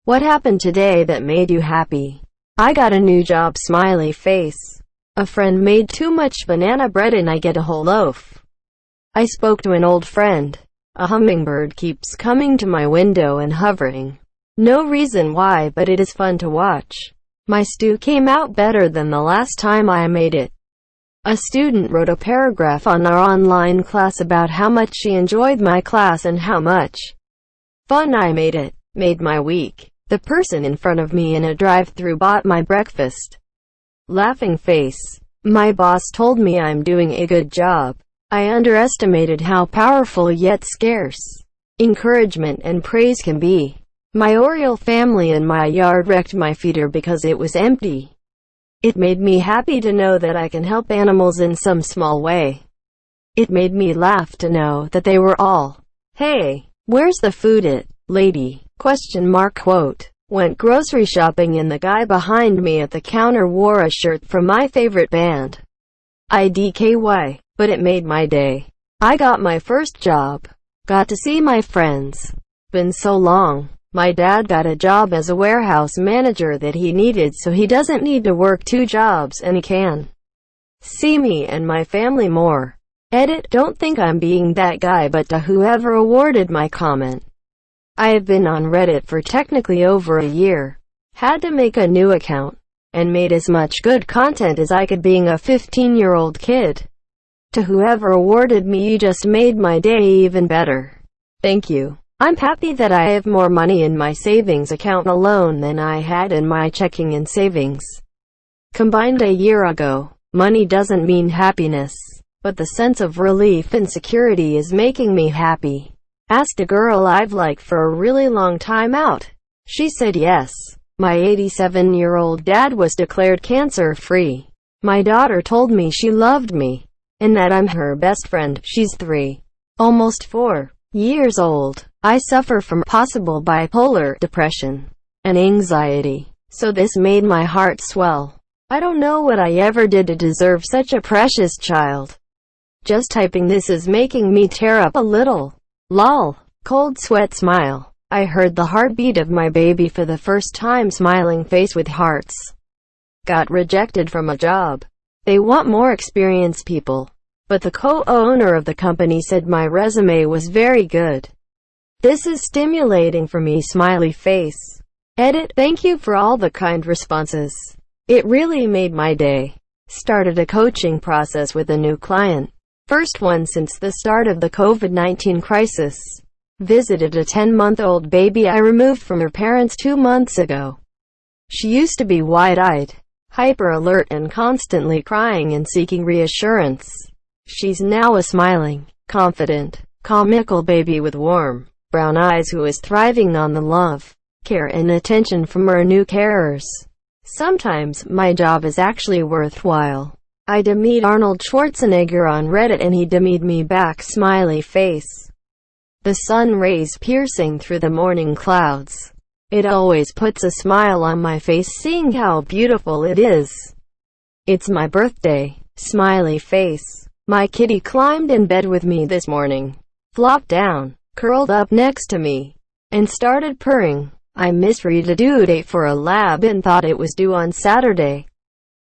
What happened today that made you happy? I got a new job, smiley face. A friend made too much banana bread and I get a whole loaf. I spoke to an old friend. A hummingbird keeps coming to my window and hovering. No reason why, but it is fun to watch. My stew came out better than the last time I made it. A student wrote a paragraph on our online class about how much she enjoyed my class and how much fun I made it. Made my week. The person in front of me in a drive-thru bought my breakfast. Laughing face. My boss told me I'm doing a good job. I underestimated how powerful yet scarce encouragement and praise can be. My Oriole family in my yard wrecked my feeder because it was empty. It made me happy to know that I can help animals in some small way. It made me laugh to know that they were all, "Hey, where's the food at, lady?" Quote. Went grocery shopping and the guy behind me at the counter wore a shirt from my favorite band, IDKY, but it made my day. I got my first job. Got to see my friends. Been so long. My dad got a job as a warehouse manager that he needed, so he doesn't need to work 2 jobs and he can see me and my family more. Edit. Don't think I'm being that guy, but to whoever awarded my comment. I have been on Reddit for technically over a year. Had to make a new account. And made as much good content as I could being a 15-year-old kid. To whoever awarded me, you just made my day even better. Thank you. I'm happy that I have more money in my savings account alone than I had in my checking and savings combined a year ago. Money doesn't mean happiness, but the sense of relief and security is making me happy. Asked a girl I've liked for a really long time out. She said yes. My 87-year-old dad was declared cancer-free. My daughter told me she loved me, and that I'm her best friend. She's 3, almost 4 years old. I suffer from possible bipolar depression and anxiety, so this made my heart swell. I don't know what I ever did to deserve such a precious child. Just typing this is making me tear up a little. Lol. Cold sweat smile. I heard the heartbeat of my baby for the first time, smiling face with hearts. Got rejected from a job. They want more experienced people. But the co-owner of the company said my resume was very good. This is stimulating for me, smiley face. Edit. Thank you for all the kind responses. It really made my day. Started a coaching process with a new client. First one since the start of the COVID-19 crisis. Visited a 10-month-old baby I removed from her parents 2 months ago. She used to be wide-eyed, hyper-alert and constantly crying and seeking reassurance. She's now a smiling, confident, comical baby with warm, brown eyes who is thriving on the love, care and attention from her new carers. Sometimes, my job is actually worthwhile. I demeed Arnold Schwarzenegger on Reddit and he demeed me back, smiley face. The sun rays piercing through the morning clouds. It always puts a smile on my face seeing how beautiful it is. It's my birthday, smiley face. My kitty climbed in bed with me this morning, flopped down, curled up next to me, and started purring. I misread a due date for a lab and thought it was due on Saturday,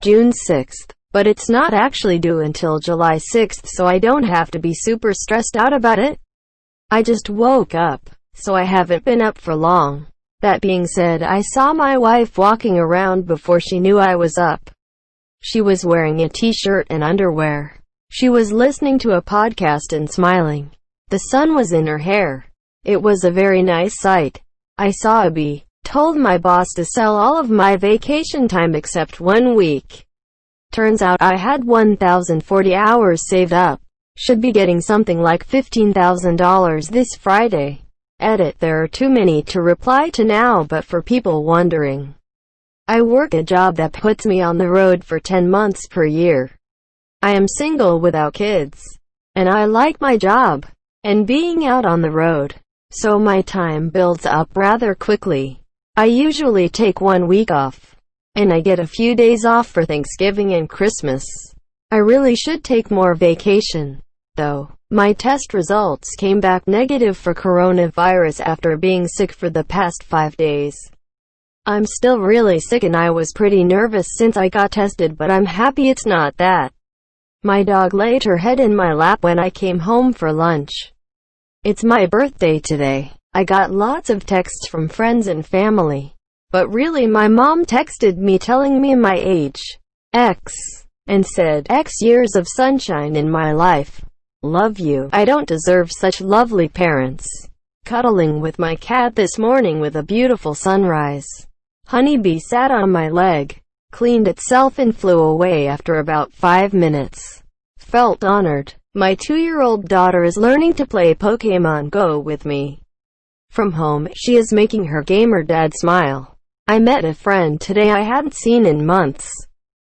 June 6th. But it's not actually due until July 6th, so I don't have to be super stressed out about it. I just woke up, so I haven't been up for long. That being said, I saw my wife walking around before she knew I was up. She was wearing a t-shirt and underwear. She was listening to a podcast and smiling. The sun was in her hair. It was a very nice sight. I saw a bee. Told my boss to sell all of my vacation time except 1 week. Turns out I had 1,040 hours saved up. Should be getting something like $15,000 this Friday. Edit. There are too many to reply to now, but for people wondering, I work a job that puts me on the road for 10 months per year. I am single without kids, and I like my job and being out on the road, so my time builds up rather quickly. I usually take 1 week off, and I get a few days off for Thanksgiving and Christmas. I really should take more vacation, though. My test results came back negative for coronavirus after being sick for the past 5 days. I'm still really sick and I was pretty nervous since I got tested, but I'm happy it's not that. My dog laid her head in my lap when I came home for lunch. It's my birthday today. I got lots of texts from friends and family. But really my mom texted me telling me my age, X, and said, X years of sunshine in my life. Love you. I don't deserve such lovely parents. Cuddling with my cat this morning with a beautiful sunrise. Honeybee sat on my leg, cleaned itself and flew away after about 5 minutes. Felt honored. My 2-year-old daughter is learning to play Pokémon Go with me. From home, she is making her gamer dad smile. I met a friend today I hadn't seen in months.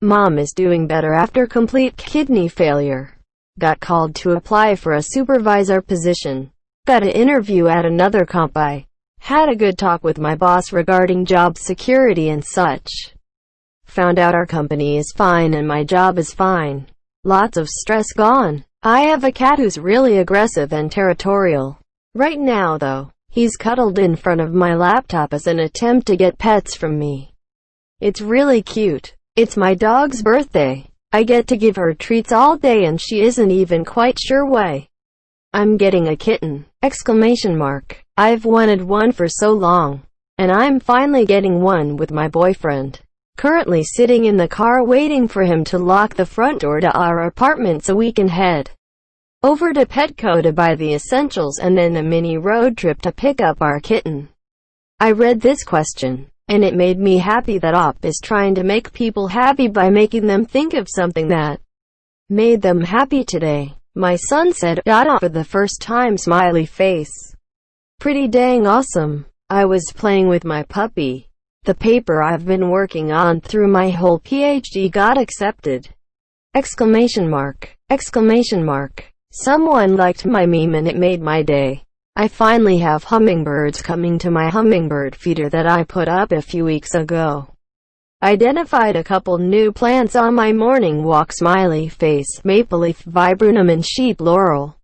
Mom is doing better after complete kidney failure. Got called to apply for a supervisor position. Got an interview at another comp. I had a good talk with my boss regarding job security and such. Found out our company is fine and my job is fine. Lots of stress gone. I have a cat who's really aggressive and territorial. Right now though, he's cuddled in front of my laptop as an attempt to get pets from me. It's really cute. It's my dog's birthday. I get to give her treats all day and she isn't even quite sure why. I'm getting a kitten! Exclamation mark. I've wanted one for so long. And I'm finally getting one with my boyfriend. Currently sitting in the car waiting for him to lock the front door to our apartment so we can head over to Petco to buy the essentials and then a mini road trip to pick up our kitten. I read this question, and it made me happy that OP is trying to make people happy by making them think of something that made them happy today. My son said, for the first time, smiley face. Pretty dang awesome. I was playing with my puppy. The paper I've been working on through my whole PhD got accepted. Exclamation mark. Exclamation mark. Someone liked my meme and it made my day. I finally have hummingbirds coming to my hummingbird feeder that I put up a few weeks ago. Identified a couple new plants on my morning walk, smiley face, maple leaf, viburnum and sheep laurel.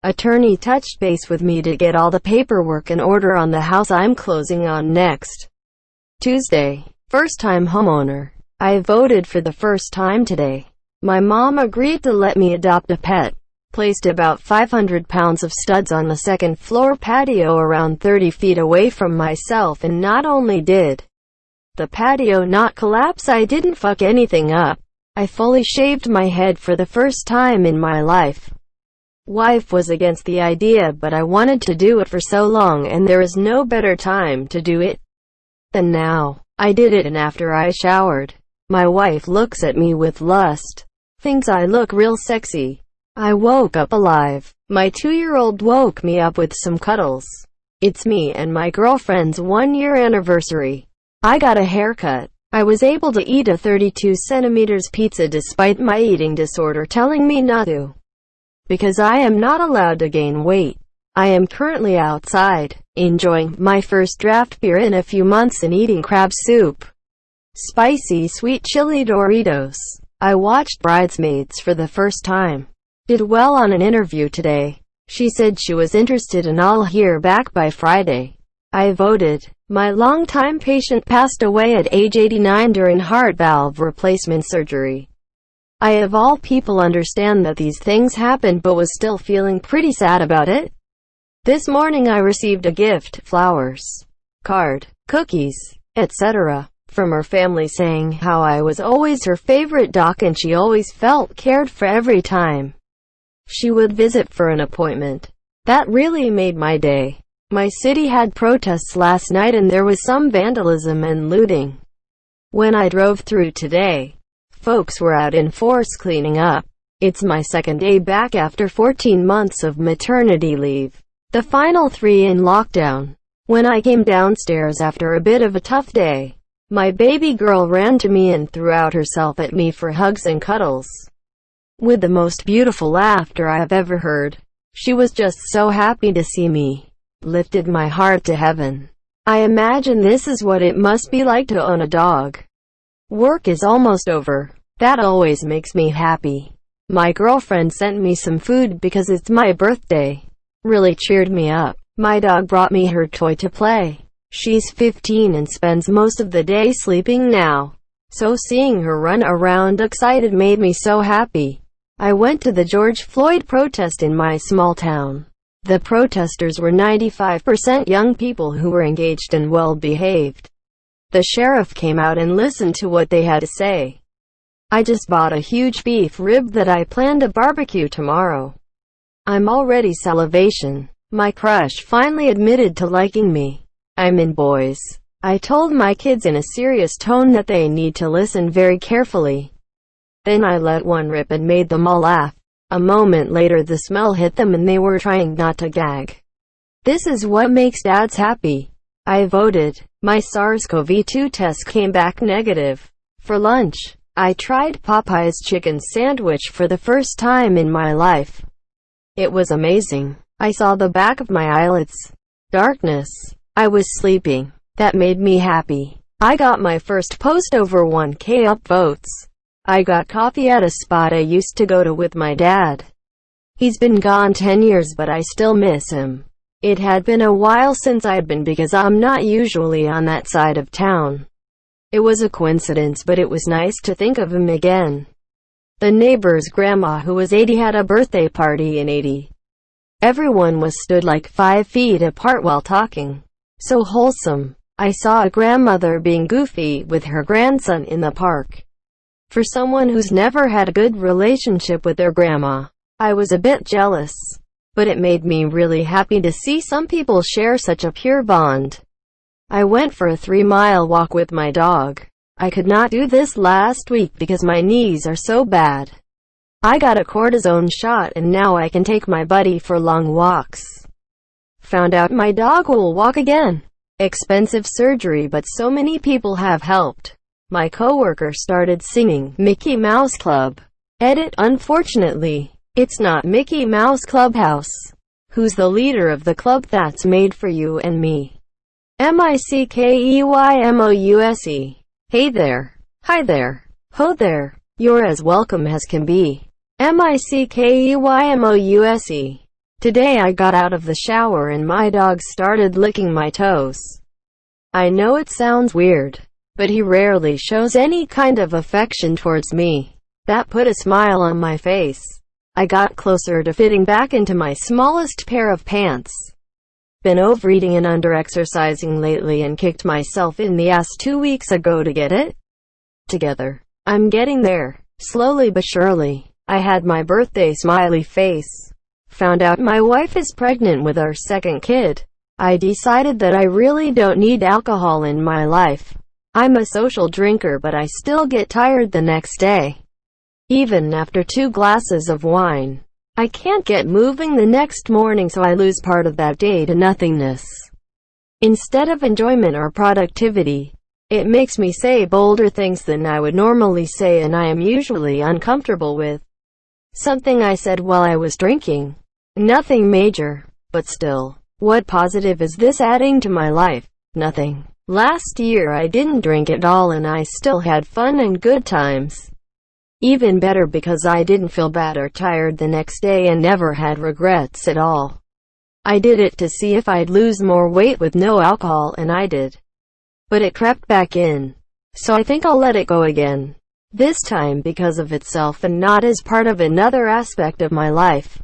Attorney touched base with me to get all the paperwork in order on the house I'm closing on next Tuesday. First-time homeowner. I voted for the first time today. My mom agreed to let me adopt a pet. Placed about 500 pounds of studs on the second floor patio around 30 feet away from myself, and not only did the patio not collapse, I didn't fuck anything up. I fully shaved my head for the first time in my life. Wife was against the idea, but I wanted to do it for so long and there is no better time to do it than now. I did it, and after I showered, my wife looks at me with lust. Thinks I look real sexy. I woke up alive. My 2-year-old woke me up with some cuddles. It's me and my girlfriend's 1-year anniversary. I got a haircut. I was able to eat a 32 centimeters pizza despite my eating disorder telling me not to, because I am not allowed to gain weight. I am currently outside, enjoying my first draft beer in a few months and eating crab soup. Spicy sweet chili Doritos. I watched Bridesmaids for the first time. Did well on an interview today. She said she was interested and I'll hear back by Friday. I voted. My longtime patient passed away at age 89 during heart valve replacement surgery. I of all people understand that these things happen, but was still feeling pretty sad about it. This morning I received a gift, flowers, card, cookies, etc. from her family saying how I was always her favorite doc and she always felt cared for every time she would visit for an appointment. That really made my day. My city had protests last night and there was some vandalism and looting. When I drove through today, folks were out in force cleaning up. It's my second day back after 14 months of maternity leave. The final 3 in lockdown. When I came downstairs after a bit of a tough day, my baby girl ran to me and threw out herself at me for hugs and cuddles. With the most beautiful laughter I have ever heard. She was just so happy to see me. Lifted my heart to heaven. I imagine this is what it must be like to own a dog. Work is almost over. That always makes me happy. My girlfriend sent me some food because it's my birthday. Really cheered me up. My dog brought me her toy to play. She's 15 and spends most of the day sleeping now. So seeing her run around excited made me so happy. I went to the George Floyd protest in my small town. The protesters were 95% young people who were engaged and well-behaved. The sheriff came out and listened to what they had to say. I just bought a huge beef rib that I plan to barbecue tomorrow. I'm already salivation. My crush finally admitted to liking me. I'm in, boys. I told my kids in a serious tone that they need to listen very carefully. Then I let one rip and made them all laugh. A moment later the smell hit them and they were trying not to gag. This is what makes dads happy. I voted. My SARS-CoV-2 test came back negative. For lunch, I tried Popeye's chicken sandwich for the first time in my life. It was amazing. I saw the back of my eyelids. Darkness. I was sleeping. That made me happy. I got my first post over 1K upvotes. I got coffee at a spot I used to go to with my dad. He's been gone 10 years but I still miss him. It had been a while since I'd been because I'm not usually on that side of town. It was a coincidence but it was nice to think of him again. The neighbor's grandma who was 80 had a birthday party in 80. Everyone was stood like 5 feet apart while talking. So wholesome. I saw a grandmother being goofy with her grandson in the park. For someone who's never had a good relationship with their grandma, I was a bit jealous. But it made me really happy to see some people share such a pure bond. I went for a 3-mile walk with my dog. I could not do this last week because my knees are so bad. I got a cortisone shot and now I can take my buddy for long walks. Found out my dog will walk again. Expensive surgery but so many people have helped. My coworker started singing Mickey Mouse Club. Edit. Unfortunately, it's not Mickey Mouse Clubhouse. Who's the leader of the club that's made for you and me? MICKEYMOUSE. Hey there. Hi there. Ho there. You're as welcome as can be. MICKEYMOUSE. Today I got out of the shower and my dog started licking my toes. I know it sounds weird, but he rarely shows any kind of affection towards me. That put a smile on my face. I got closer to fitting back into my smallest pair of pants. Been overeating and under-exercising lately and kicked myself in the ass 2 weeks ago to get it together. I'm getting there, slowly but surely. I had my birthday smiley face. Found out my wife is pregnant with our second kid. I decided that I really don't need alcohol in my life. I'm a social drinker but I still get tired the next day. Even after 2 glasses of wine. I can't get moving the next morning so I lose part of that day to nothingness. Instead of enjoyment or productivity, it makes me say bolder things than I would normally say and I am usually uncomfortable with. Something I said while I was drinking. Nothing major, but still. What positive is this adding to my life? Nothing. Last year I didn't drink at all and I still had fun and good times. Even better because I didn't feel bad or tired the next day and never had regrets at all. I did it to see if I'd lose more weight with no alcohol and I did. But it crept back in. So I think I'll let it go again. This time because of itself and not as part of another aspect of my life.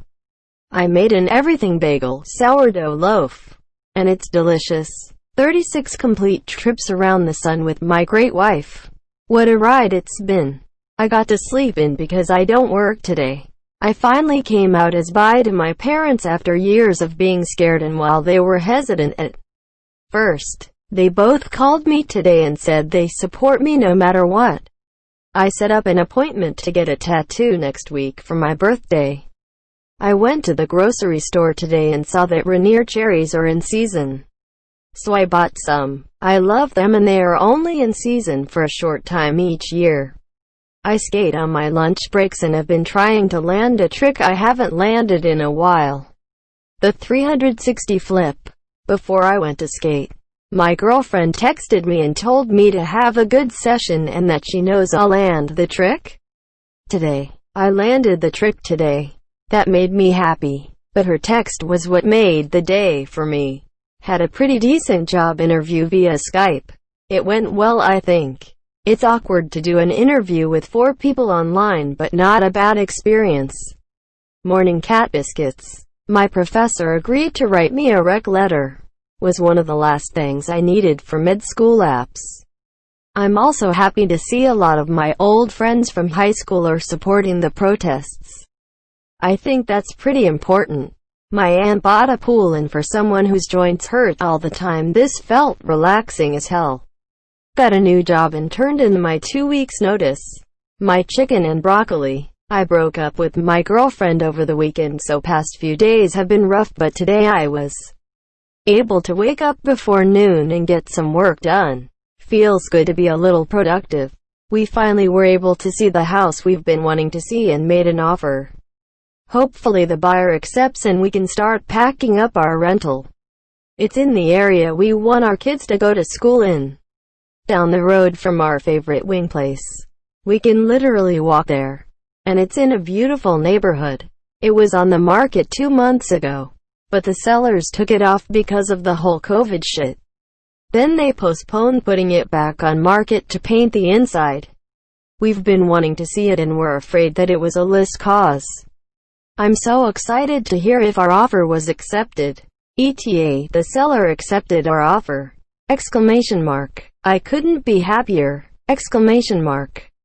I made an everything bagel sourdough loaf. And it's delicious. 36 complete trips around the sun with my great wife. What a ride it's been. I got to sleep in because I don't work today. I finally came out as bi to my parents after years of being scared and while they were hesitant at first, they both called me today and said they support me no matter what. I set up an appointment to get a tattoo next week for my birthday. I went to the grocery store today and saw that Rainier cherries are in season. So I bought some. I love them and they are only in season for a short time each year. I skate on my lunch breaks and have been trying to land a trick I haven't landed in a while. The 360 flip. Before I went to skate, my girlfriend texted me and told me to have a good session and that she knows I'll land the trick today. I landed the trip today. That made me happy. But her text was what made the day for me. Had a pretty decent job interview via Skype. It went well, I think. It's awkward to do an interview with 4 people online, but not a bad experience. Morning cat biscuits. My professor agreed to write me a rec letter. Was one of the last things I needed for med school apps. I'm also happy to see a lot of my old friends from high school are supporting the protests. I think that's pretty important. My aunt bought a pool, and for someone whose joints hurt all the time, this felt relaxing as hell. Got a new job and turned in my 2 weeks notice. My chicken and broccoli. I broke up with my girlfriend over the weekend, so past few days have been rough, but today I was able to wake up before noon and get some work done. Feels good to be a little productive. We finally were able to see the house we've been wanting to see and made an offer. Hopefully the buyer accepts and we can start packing up our rental. It's in the area we want our kids to go to school in. Down the road from our favorite wing place. We can literally walk there. And it's in a beautiful neighborhood. It was on the market 2 months ago. But the sellers took it off because of the whole COVID shit. Then they postponed putting it back on market to paint the inside. We've been wanting to see it and we're afraid that it was a lost cause. I'm so excited to hear if our offer was accepted. ETA, the seller accepted our offer! Exclamation mark. I couldn't be happier! Exclamation mark.